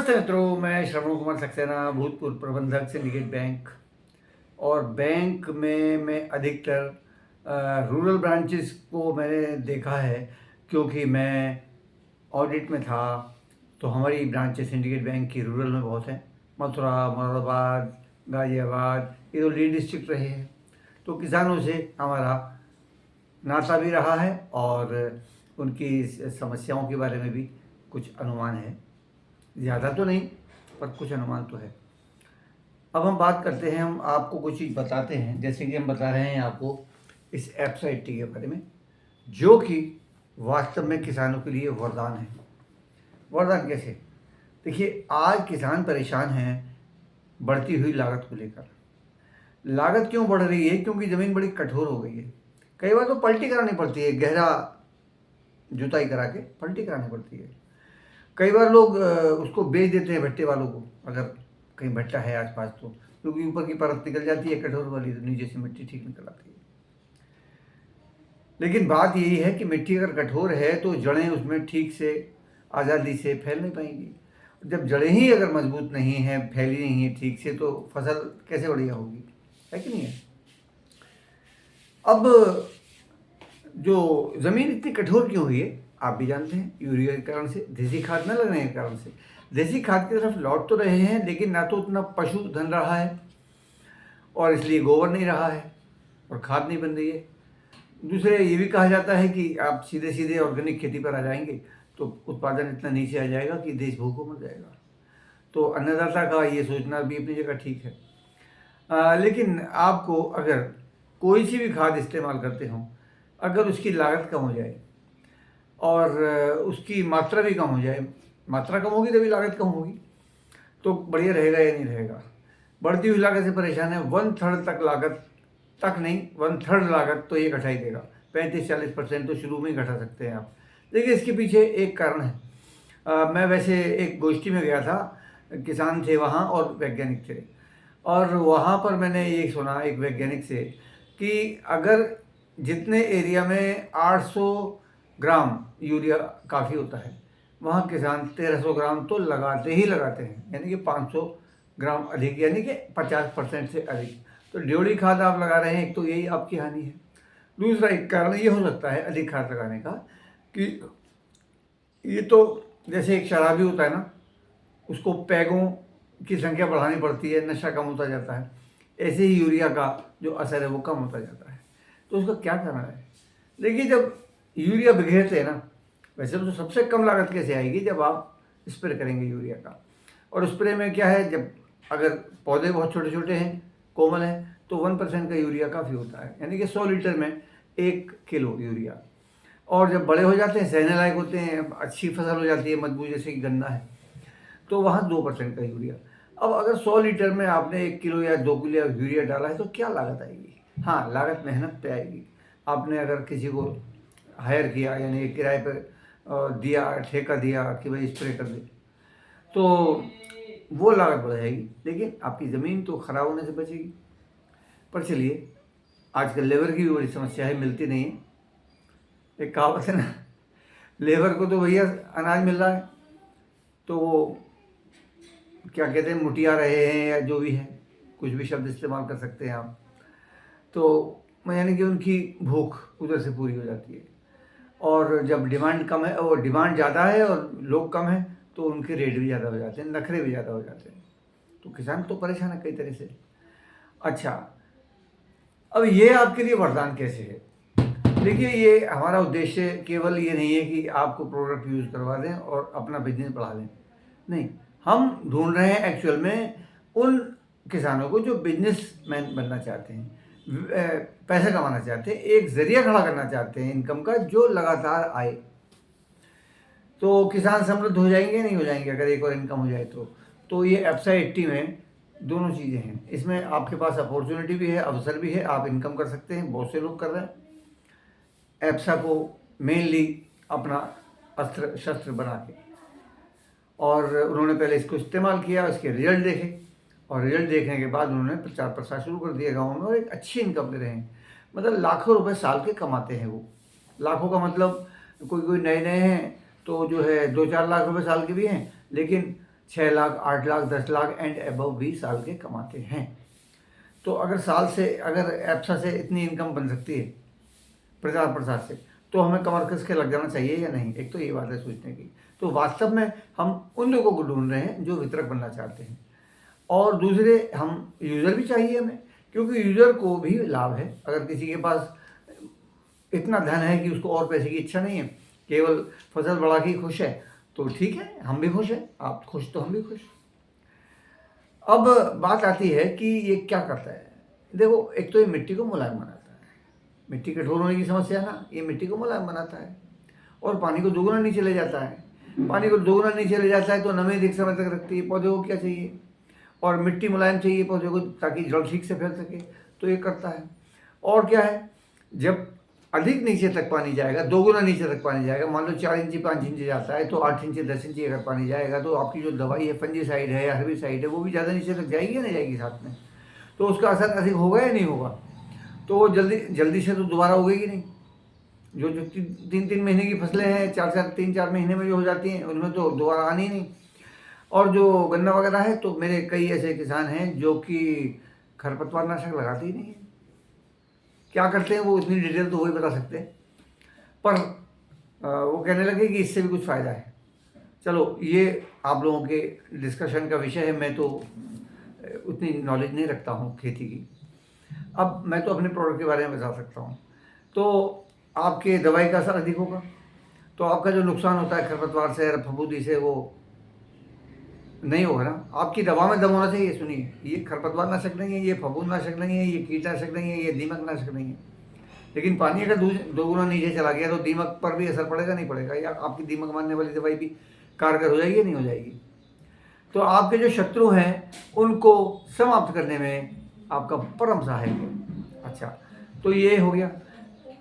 नमस्ते मित्रों, मैं श्रवण कुमार सक्सेना, भूतपूर्व प्रबंधक सिंडिकेट बैंक। और बैंक में मैं अधिकतर रूरल ब्रांचेस को मैंने देखा है, क्योंकि मैं ऑडिट में था। तो हमारी ब्रांचेस सिंडिकेट बैंक की रूरल में बहुत हैं। मथुरा, मुरादाबाद, गाजियाबाद, ये तो लीड डिस्ट्रिक्ट रहे हैं। तो किसानों से हमारा नाता भी रहा है और उनकी समस्याओं के बारे में भी कुछ अनुमान है। ज़्यादा तो नहीं, पर कुछ अनुमान तो है। अब हम बात करते हैं, हम आपको कुछ चीज़ बताते हैं। जैसे कि हम बता रहे हैं आपको इस एप्सा 80 के बारे में, जो कि वास्तव में किसानों के लिए वरदान है। वरदान कैसे? देखिए, आज किसान परेशान हैं बढ़ती हुई लागत को लेकर। लागत क्यों बढ़ रही है? क्योंकि ज़मीन बड़ी कठोर हो गई है। कई बार तो पलटी करानी पड़ती है, गहरा जुताई करा के पलटी करानी पड़ती है। कई बार लोग उसको बेच देते हैं भट्टे वालों को, अगर कहीं भट्टा है आसपास तो, क्योंकि ऊपर की परत निकल जाती है कठोर वाली, तो नीचे से मिट्टी ठीक निकल आती है। लेकिन बात यही है कि मिट्टी अगर कठोर है तो जड़ें उसमें ठीक से आज़ादी से फैल नहीं पाएंगी। जब जड़ें ही अगर मजबूत नहीं हैं, फैली नहीं है ठीक से, तो फसल कैसे बढ़िया होगी? है कि नहीं है? अब जो ज़मीन इतनी कठोर क्यों हुई है, आप भी जानते हैं। यूरिया के कारण से, देसी खाद न लगने के कारण से। देसी खाद की तरफ लौट तो रहे हैं, लेकिन ना तो उतना पशुधन रहा है, और इसलिए गोबर नहीं रहा है और खाद नहीं बन रही है। दूसरे ये भी कहा जाता है कि आप सीधे सीधे ऑर्गेनिक खेती पर आ जाएंगे तो उत्पादन इतना नीचे आ जाएगा कि देश भूखों मर जाएगा। तो अन्नदाता का ये सोचना भी अपनी जगह ठीक है। लेकिन आपको अगर कोई सी भी खाद इस्तेमाल करते हो, अगर उसकी लागत कम हो जाए और उसकी मात्रा भी कम हो जाए, मात्रा कम होगी तभी लागत कम होगी, तो बढ़िया रहेगा या नहीं रहेगा? बढ़ती हुई लागत से परेशान है। 1/3 तक लागत तक नहीं, 1/3 लागत तो ये घटा ही देगा। 35-40% तो शुरू में ही घटा सकते हैं आप। देखिए, इसके पीछे एक कारण है। मैं वैसे एक गोष्ठी में गया था, किसान थे वहाँ और वैज्ञानिक थे, और वहाँ पर मैंने ये सुना एक वैज्ञानिक से कि अगर जितने एरिया में 800 ग्राम यूरिया काफ़ी होता है, वहाँ किसान 1300 ग्राम तो लगाते ही लगाते हैं, यानी कि 500 ग्राम अधिक, यानी कि 50% से अधिक। तो ड्योढ़ी खाद आप लगा रहे हैं, एक तो यही आपकी हानि है। दूसरा एक कारण ये हो सकता है अधिक खाद लगाने का कि ये तो जैसे एक शराबी होता है ना, उसको पैगों की संख्या बढ़ानी पड़ती है, नशा कम होता जाता है, ऐसे ही यूरिया का जो असर है वो कम होता जाता है। तो उसका क्या करना है? देखिए, जब यूरिया बिखेरते हैं ना, वैसे तो सबसे कम लागत कैसे आएगी? जब आप स्प्रे करेंगे यूरिया का। और स्प्रे में क्या है, जब अगर पौधे बहुत छोटे छोटे हैं, कोमल हैं, तो 1% का यूरिया काफ़ी होता है, यानी कि 100 लीटर में 1 किलो यूरिया। और जब बड़े हो जाते हैं, सहने लायक होते हैं, अच्छी फसल हो जाती है, मजबूत, जैसे कि गन्ना है, तो वहाँ 2% का यूरिया। अब अगर 100 लीटर में आपने 1 किलो या 2 किलो यूरिया डाला है, तो क्या लागत आएगी? हाँ, लागत मेहनत पे आएगी। आपने अगर किसी को हायर किया, यानी किराए पर दिया, ठेका दिया कि भाई स्प्रे कर दे, तो वो लागत बढ़ जाएगी, लेकिन आपकी ज़मीन तो ख़राब होने से बचेगी। पर चलिए, आजकल लेबर की भी बड़ी समस्या है, मिलती नहीं है। एक कहावत है ना, लेबर को तो भैया अनाज मिल रहा है, तो वो क्या कहते हैं, मुटिया रहे हैं या जो भी है, कुछ भी शब्द इस्तेमाल कर सकते हैं आप। तो यानी कि उनकी भूख उधर से पूरी हो जाती है। और जब डिमांड कम है और डिमांड ज़्यादा है और लोग कम हैं, तो उनके रेट भी ज़्यादा हो जाते हैं, नखरे भी ज़्यादा हो जाते हैं। तो किसान तो परेशान है कई तरह से। अच्छा, अब ये आपके लिए वरदान कैसे है? देखिए, ये हमारा उद्देश्य केवल ये नहीं है कि आपको प्रोडक्ट यूज़ करवा दें और अपना बिजनेस बढ़ा लें। नहीं, हम ढूंढ रहे हैं एक्चुअल में उन किसानों को जो बिजनेसमैन बनना चाहते हैं, पैसा कमाना चाहते हैं, एक ज़रिया खड़ा करना चाहते हैं इनकम का, जो लगातार आए। तो किसान समृद्ध हो जाएंगे, नहीं हो जाएंगे अगर एक और इनकम हो जाए तो ये एप्सा 80 में दोनों चीज़ें हैं। इसमें आपके पास अपॉर्चुनिटी भी है, अवसर भी है, आप इनकम कर सकते हैं, बहुत से लोग कर रहे हैं एप्सा को मेनली अपना अस्त्र शस्त्र बना के। और उन्होंने पहले इसको इस्तेमाल किया, उसके रिजल्ट देखे, और रिजल्ट देखने के बाद उन्होंने प्रचार प्रसार शुरू कर दिया गाँव में, और एक अच्छी इनकम ले रहे हैं। मतलब लाखों रुपए साल के कमाते हैं वो। लाखों का मतलब कोई कोई नए नए हैं तो जो है 2-4 लाख रुपए साल के भी हैं, लेकिन 6 लाख, 8 लाख, 10 लाख एंड अबव 20 साल के कमाते हैं। तो अगर साल से अगर एप्सा से इतनी इनकम बन सकती है प्रचार प्रसार से, तो हमें कमर कस के लग जाना चाहिए या नहीं? एक तो ये बात है सोचने की। तो वास्तव में हम उन लोगों को ढूंढ रहे हैं जो वितरक बनना चाहते हैं, और दूसरे हम यूज़र भी चाहिए हमें, क्योंकि यूज़र को भी लाभ है। अगर किसी के पास इतना धन है कि उसको और पैसे की इच्छा नहीं है, केवल फसल बढ़ा के ही खुश है, तो ठीक है, हम भी खुश हैं, आप खुश तो हम भी खुश। अब बात आती है कि ये क्या करता है। देखो, एक तो ये मिट्टी को मुलायम बनाता है, मिट्टी कठोर होने की समस्या ना, ये मिट्टी को मुलायम बनाता है, और पानी को दोगुना नीचे ले जाता है। पानी को दोगुना नीचे ले जाता है तो नमी अधिक समय तक रखती है। पौधे को क्या चाहिए, और मिट्टी मुलायम चाहिए पौधे को ताकि जड़ ठीक से फैल सके, तो ये करता है। और क्या है, जब अधिक नीचे तक पानी जाएगा, दोगुना नीचे तक पानी जाएगा, मान लो 4 इंची 5 इंची जाता है, तो 8 इंची 10 इंची अगर पानी जाएगा तो आपकी जो दवाई है, फंजीसाइड है या हर्बिसाइड है, वो भी ज़्यादा नीचे तक जाएगी या नहीं जाएगी साथ में, तो उसका असर अधिक होगा या नहीं होगा? तो वो जल्दी से तो दोबारा उगेगी नहीं। जो 3-3 महीने की फसलें हैं, 3-4 महीने में जो हो जाती हैं, उनमें तो दोबारा आनी नहीं। और जो गन्ना वगैरह है, तो मेरे कई ऐसे किसान हैं जो कि खरपतवार नाशक लगाते ही नहीं है। क्या करते हैं वो इतनी डिटेल तो वही बता सकते हैं, पर वो कहने लगे कि इससे भी कुछ फ़ायदा है। चलो, ये आप लोगों के डिस्कशन का विषय है, मैं तो उतनी नॉलेज नहीं रखता हूँ खेती की। अब मैं तो अपने प्रोडक्ट के बारे में बता सकता हूँ। तो आपके दवाई का असर अधिक होगा, तो आपका जो नुकसान होता है खरपतवार से या फफूंदी से, वो नहीं होगा ना। आपकी दवा में दम होना चाहिए। सुनिए, ये खरपतवार नाशक नहीं है, ये फफूंद नाशक नहीं है, ये कीटनाशक नहीं है, ये दीमक नाशक नहीं है। लेकिन पानी अगर दोगुना नीचे चला गया तो दीमक पर भी असर पड़ेगा नहीं पड़ेगा, या आपकी दीमक मारने वाली दवाई भी कारगर हो जाएगी या नहीं हो जाएगी? तो आपके जो शत्रु हैं उनको समाप्त करने में आपका परम सहायक है। अच्छा, तो ये हो गया।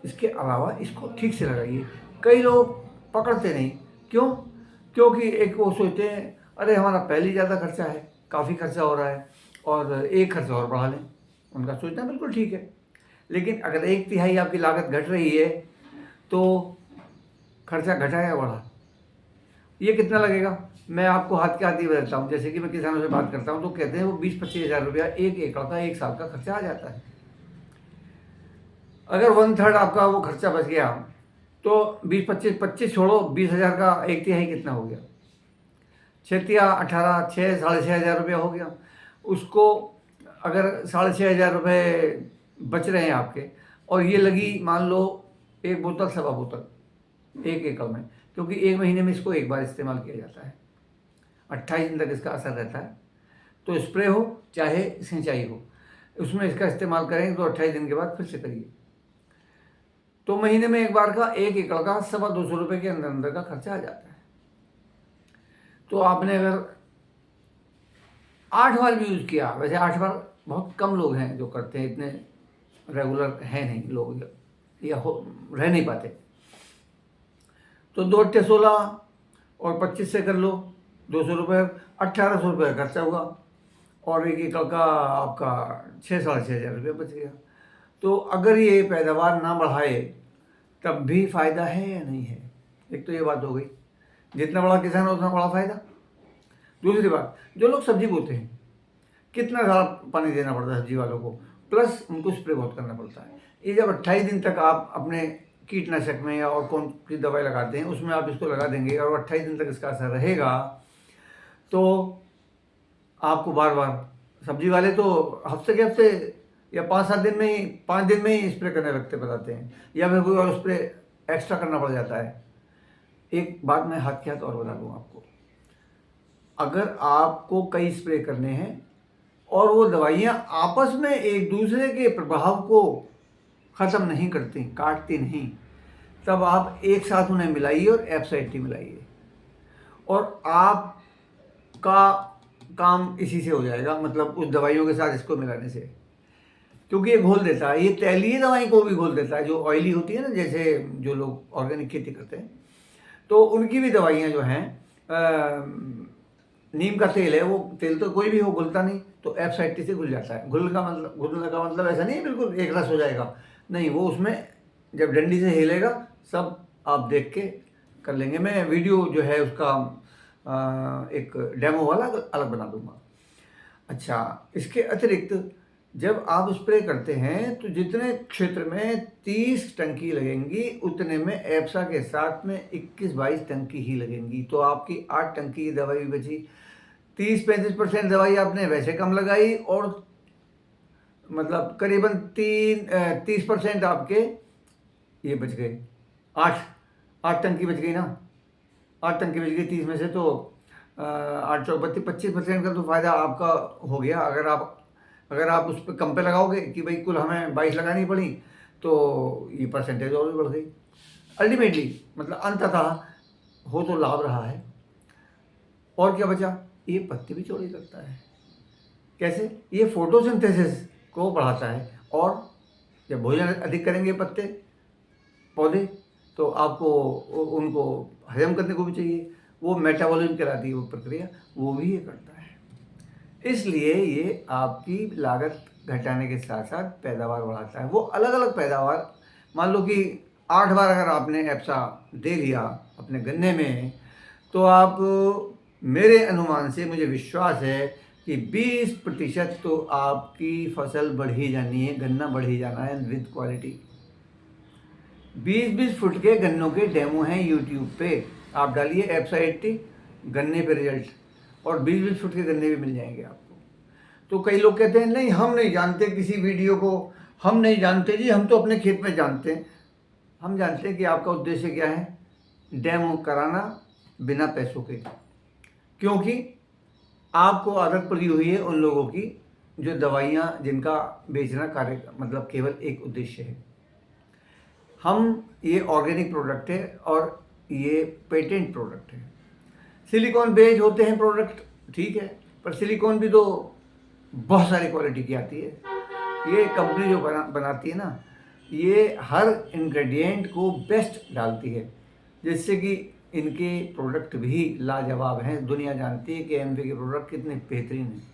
इसके अलावा इसको ठीक से लगाइए। कई लोग पकड़ते नहीं, क्यों? क्योंकि एक वो सोचते हैं अरे हमारा पहले ज़्यादा खर्चा है, काफ़ी खर्चा हो रहा है, और एक खर्चा और बढ़ा लें। उनका सोचना बिल्कुल ठीक है, लेकिन अगर 1/3 आपकी लागत घट रही है तो खर्चा घटा या बढ़ा, ये कितना लगेगा? मैं आपको हाथ के हाथ ही बताता हूँ। जैसे कि मैं किसानों से बात करता हूँ तो कहते हैं वो 20-25 हज़ार रुपया 1 एकड़ का 1 साल का खर्चा आ जाता है। अगर 1/3 आपका वो खर्चा बच गया तो 20-25 छोड़ो, 20,000 का 1/3 कितना हो गया? 6-18 6-6.5 हज़ार रुपया हो गया। उसको अगर 6.5 हज़ार रुपये बच रहे हैं आपके, और ये लगी मान लो 1 बोतल सवा बोतल 1 एकड़ में, क्योंकि 1 महीने में इसको एक बार इस्तेमाल किया जाता है, 28 दिन तक इसका असर रहता है। तो स्प्रे हो चाहे सिंचाई हो, उसमें इसका इस्तेमाल करेंगे तो 28 दिन के बाद फिर से करिए। तो महीने में एक बार का 1 एकड़ का 250 रुपये के अंदर अंदर का खर्चा आ जाता है। तो आपने अगर 8 बार भी यूज़ किया, वैसे 8 बार बहुत कम लोग हैं जो करते हैं, इतने रेगुलर है नहीं लोग, या रह नहीं पाते। तो 2×8=16 और 25 से कर लो, 200 रुपये, 1800 रुपये खर्चा हुआ, और 1 एकड़ का आपका 6-6.5 हज़ार रुपये बच गया। तो अगर ये पैदावार ना बढ़ाए तब भी फ़ायदा है या नहीं है? एक तो ये बात हो गई, जितना बड़ा किसान है उतना बड़ा फ़ायदा। दूसरी बात, जो लोग सब्जी बोते हैं, कितना ज़्यादा पानी देना पड़ता है सब्जी वालों को, प्लस उनको स्प्रे बहुत करना पड़ता है। ये जब 28 दिन तक आप अपने कीटनाशक में या और कौन सी दवाई लगाते हैं उसमें आप इसको लगा देंगे और 28 दिन तक इसका असर रहेगा, तो आपको बार बार, सब्जी वाले तो हफ्ते के हफ्ते या 5-7 दिन में ही, 5 दिन में ही स्प्रे करने लगते बताते हैं, या फिर कोई और स्प्रे एक्स्ट्रा करना पड़ जाता है। एक बात मैं हाथ के हाथ और बता दूँ आपको, अगर आपको कई स्प्रे करने हैं और वो दवाइयाँ आपस में एक दूसरे के प्रभाव को ख़त्म नहीं करती, काटती नहीं, तब आप एक साथ उन्हें मिलाइए और एफसाइटी मिलाइए, और आपका काम इसी से हो जाएगा, मतलब उस दवाइयों के साथ इसको मिलाने से। क्योंकि ये घोल देता है, ये तैलीय दवाई को भी घोल देता है, जो ऑयली होती है ना, जैसे जो लोग ऑर्गेनिक खेती करते हैं तो उनकी भी दवाइयाँ जो हैं, नीम का तेल है, वो तेल तो कोई भी हो घुलता नहीं, तो एफसाइटी से घुल जाता है। घुलने का मतलब ऐसा नहीं है बिल्कुल एक रस हो जाएगा, नहीं, वो उसमें जब डंडी से हिलेगा सब आप देख के कर लेंगे। मैं वीडियो जो है उसका एक डेमो वाला अलग बना दूंगा। अच्छा, इसके अतिरिक्त जब आप स्प्रे करते हैं तो जितने क्षेत्र में 30 टंकी लगेंगी उतने में एप्सा के साथ में 21-22 टंकी ही लगेंगी, तो आपकी 8 टंकी की दवाई बची। 30-35% दवाई आपने वैसे कम लगाई और मतलब करीबन 30% आपके ये बच गए। 8 टंकी बच गई ना, 8 टंकी बच गई 30 में से, तो 8 चौक 25% का तो फ़ायदा आपका हो गया। अगर आप उस पर कम पे लगाओगे कि भाई कुल हमें 22 लगानी पड़ी, तो ये परसेंटेज और भी बढ़ गई। अल्टीमेटली मतलब अंततः हो तो लाभ रहा है। और क्या बचा, ये पत्ते भी चौड़ी करता है। कैसे? ये फोटोसिंथेसिस को बढ़ाता है, और जब भोजन अधिक करेंगे पत्ते पौधे तो आपको उनको हजम करने को भी चाहिए, वो मेटाबॉलिज्म कहलाती है वो प्रक्रिया, वो भी ये करता है। इसलिए ये आपकी लागत घटाने के साथ साथ पैदावार बढ़ाता है। वो अलग अलग पैदावार, मान लो कि 8 बार अगर आपने एप्सा दे लिया अपने गन्ने में, तो आप, मेरे अनुमान से मुझे विश्वास है कि 20% तो आपकी फसल बढ़ ही जानी है, गन्ना बढ़ ही जाना है विद क्वालिटी। 20-20 फुट के गन्नों के डेमो हैं यूट्यूब पे, आप डालिए एप्सा 80 गन्ने पे रिजल्ट, और 20-20 फुट के गन्ने भी मिल जाएंगे आपको। तो कई लोग कहते हैं नहीं हम नहीं जानते किसी वीडियो को, हम नहीं जानते जी, हम तो अपने खेत में जानते हैं। हम जानते हैं कि आपका उद्देश्य क्या है, डेमो कराना बिना पैसों के, क्योंकि आपको आदत पड़ी हुई है उन लोगों की जो दवाइयाँ जिनका बेचना कार्य मतलब केवल एक उद्देश्य है। हम ये ऑर्गेनिक प्रोडक्ट है और ये पेटेंट प्रोडक्ट है। सिलिकॉन बेस्ड होते हैं प्रोडक्ट, ठीक है, पर सिलिकॉन भी तो बहुत सारी क्वालिटी की आती है। ये कंपनी जो बनाती है ना, ये हर इंग्रेडिएंट को बेस्ट डालती है, जिससे कि इनके प्रोडक्ट भी लाजवाब हैं। दुनिया जानती है कि एमवे के प्रोडक्ट कितने बेहतरीन हैं।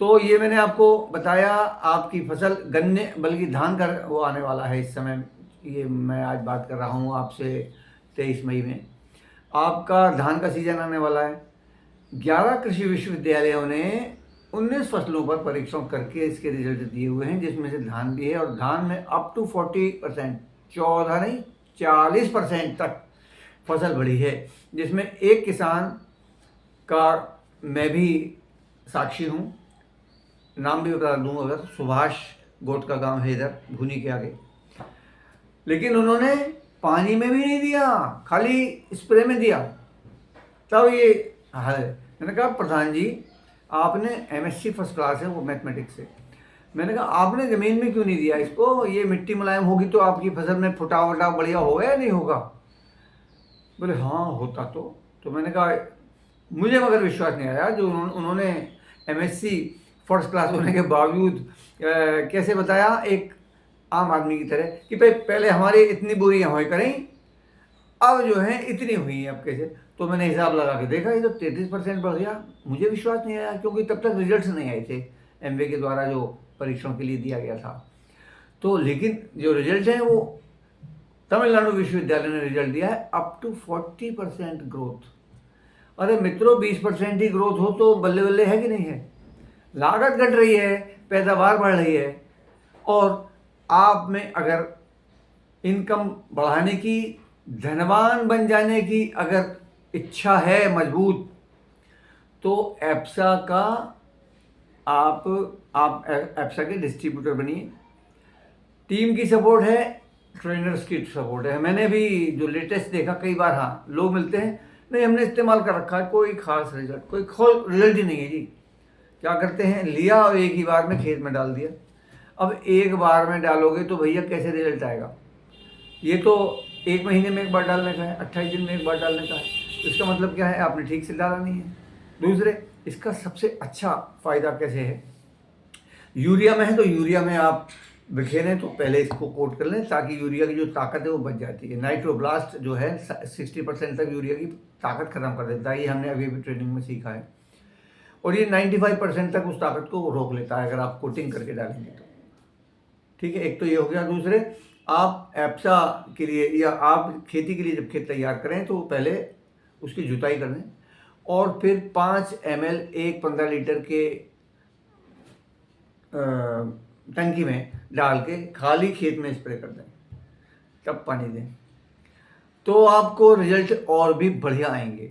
तो ये मैंने आपको बताया, आपकी फसल गन्ने बल्कि धान का वो आने वाला है इस समय, ये मैं आज बात कर रहा हूँ आपसे 23 मई में, आपका धान का सीजन आने वाला है। 11 कृषि विश्वविद्यालयों ने 19 फसलों पर परीक्षण करके इसके रिजल्ट दिए हुए हैं, जिसमें से धान भी है। और धान में अप टू 40%, 14 नहीं 40% तक फसल बढ़ी है, जिसमें एक किसान का मैं भी साक्षी हूँ, नाम भी बता दूंगा अगर, सुभाष गोट का गांव है इधर भुनी के आगे। लेकिन उन्होंने पानी में भी नहीं दिया, खाली स्प्रे में दिया, तब ये हाल है। मैंने कहा प्रधान जी आपने एमएससी फर्स्ट क्लास है वो मैथमेटिक्स से, मैंने कहा आपने ज़मीन में क्यों नहीं दिया इसको, ये मिट्टी मुलायम होगी तो आपकी फसल में फुटाव वटाव बढ़िया होगा या नहीं होगा। बोले हाँ होता तो मैंने कहा मुझे मगर विश्वास नहीं आया जो उन्होंने एमएससी फर्स्ट क्लास होने के बावजूद कैसे बताया एक आम आदमी की तरह कि भाई पहले हमारी इतनी बोरियाँ हुई करें, अब जो है इतनी हुई है, अब कैसे। तो मैंने हिसाब लगा के देखा ये तो 33% बढ़ गया। मुझे विश्वास नहीं आया क्योंकि तब तक रिजल्ट्स नहीं आए थे एमवे के द्वारा जो परीक्षण के लिए दिया गया था। तो लेकिन जो रिजल्ट है वो तमिलनाडु विश्वविद्यालय ने रिजल्ट दिया है अप टू 40% ग्रोथ। अरे मित्रों 20% ही ग्रोथ हो तो बल्ले बल्ले है कि नहीं है। लागत घट रही है, पैदावार बढ़ रही है, और आप में अगर इनकम बढ़ाने की, धनवान बन जाने की अगर इच्छा है मजबूत, तो एप्सा का आप एप्सा के डिस्ट्रीब्यूटर बनिए। टीम की सपोर्ट है, ट्रेनर्स की सपोर्ट है। मैंने भी जो लेटेस्ट देखा कई बार, हाँ लोग मिलते हैं नहीं हमने इस्तेमाल कर रखा है, कोई खास रिजल्ट, कोई खोल रिजल्ट ही नहीं है जी। क्या करते हैं, लिया और एक ही बार में खेत में डाल दिया। अब एक बार में डालोगे तो भैया कैसे रिजल्ट आएगा। ये तो 1 महीने में एक बार डालने का है, 28 दिन में एक बार डालने का है। तो इसका मतलब क्या है, आपने ठीक से डाला नहीं है। दूसरे, इसका सबसे अच्छा फ़ायदा कैसे है, यूरिया में है। तो यूरिया में आप बिखेरें तो पहले इसको कोट कर लें ताकि यूरिया की जो ताकत है वो बच जाती है। नाइट्रोब्लास्ट जो है 60% तक यूरिया की ताकत खत्म कर देता है, ये हमने अभी ट्रेनिंग में सीखा है। और ये 95% तक उस ताकत को रोक लेता है अगर आप कोटिंग करके डालेंगे तो। ठीक है, एक तो ये हो गया। दूसरे, आप एप्सा के लिए या आप खेती के लिए जब खेत तैयार करें तो पहले उसकी जुताई कर दें और फिर 5 ml एक 15 लीटर के टंकी में डाल के खाली खेत में स्प्रे कर दें, तब पानी दें, तो आपको रिजल्ट और भी बढ़िया आएंगे।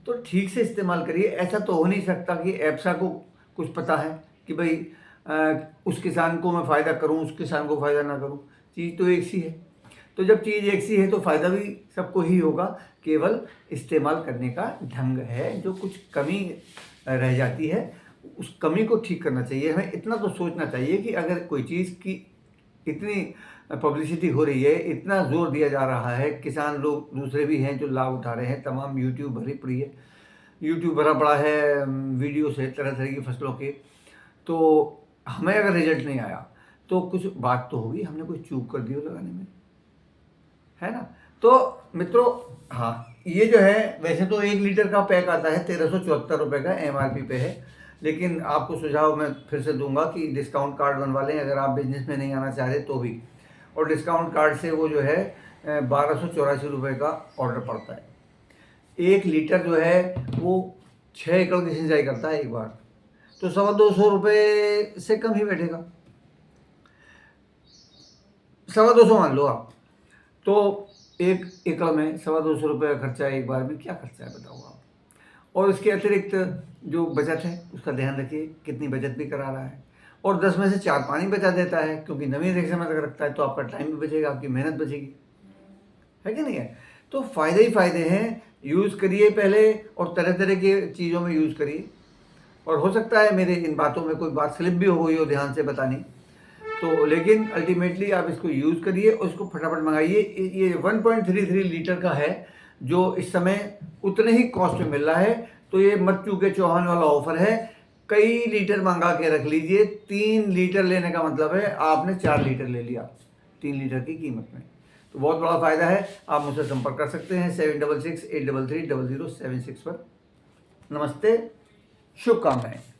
तो ठीक से इस्तेमाल करिए। ऐसा तो हो नहीं सकता कि एप्सा को कुछ पता है कि भाई उस किसान को मैं फ़ायदा करूं, उस किसान को फ़ायदा ना करूं। चीज़ तो एक सी है। तो जब चीज़ एक सी है तो फ़ायदा भी सबको ही होगा, केवल इस्तेमाल करने का ढंग है। जो कुछ कमी रह जाती है उस कमी को ठीक करना चाहिए। हमें इतना तो सोचना चाहिए कि अगर कोई चीज़ की इतनी पब्लिसिटी हो रही है, इतना जोर दिया जा रहा है, किसान लोग दूसरे भी हैं जो लाभ उठा रहे हैं, तमाम यूट्यूब भरी पड़ी है, यूट्यूब भरा पड़ा है वीडियो से तरह तरह की फसलों के। तो हमें अगर रिजल्ट नहीं आया तो कुछ बात तो होगी, हमने कोई चूक कर दी हो लगाने में, है ना। तो मित्रों, हाँ, ये जो है वैसे तो 1 लीटर का पैक आता है 1374 रुपये का MRP पे है, लेकिन आपको सुझाव मैं फिर से दूंगा कि डिस्काउंट कार्ड बनवा लें अगर आप बिजनेस में नहीं आना चाह रहे तो भी। और डिस्काउंट कार्ड से वो जो है 1284 रुपये का ऑर्डर पड़ता है। 1 लीटर जो है वो 6 एकड़ की सिंचाई करता है एक बार, तो 250 रुपये से कम ही बैठेगा, 250 मान लो आप। तो 1 एकड़ में 250 रुपये का खर्चा एक बार में क्या खर्चा है बताओ आप। और इसके अतिरिक्त जो बचत है उसका ध्यान रखिए, कितनी बचत भी करा रहा है। और 10 में से 4 पानी बचा देता है, क्योंकि नमी एक समय तक रखता है, तो आपका टाइम भी बचेगा, आपकी मेहनत बचेगी, है कि नहीं है। तो फ़ायदे ही फ़ायदे हैं। यूज़ करिए पहले और तरह तरह की चीज़ों में यूज़ करिए। और हो सकता है मेरे इन बातों में कोई बात स्लिप भी हो गई हो ध्यान से बतानी, तो लेकिन अल्टीमेटली आप इसको यूज़ करिए और इसको फटाफट मंगाइए। ये 1.33 लीटर का है जो इस समय उतने ही कॉस्ट में मिल रहा है। तो ये मत चूके चौहान वाला ऑफर है, कई लीटर मंगा के रख लीजिए। 3 लीटर लेने का मतलब है आपने 4 लीटर ले लिया 3 लीटर की कीमत में, तो बहुत बड़ा फ़ायदा है। आप मुझसे संपर्क कर सकते हैं 7668330076 पर। नमस्ते, शुभकामनाएं।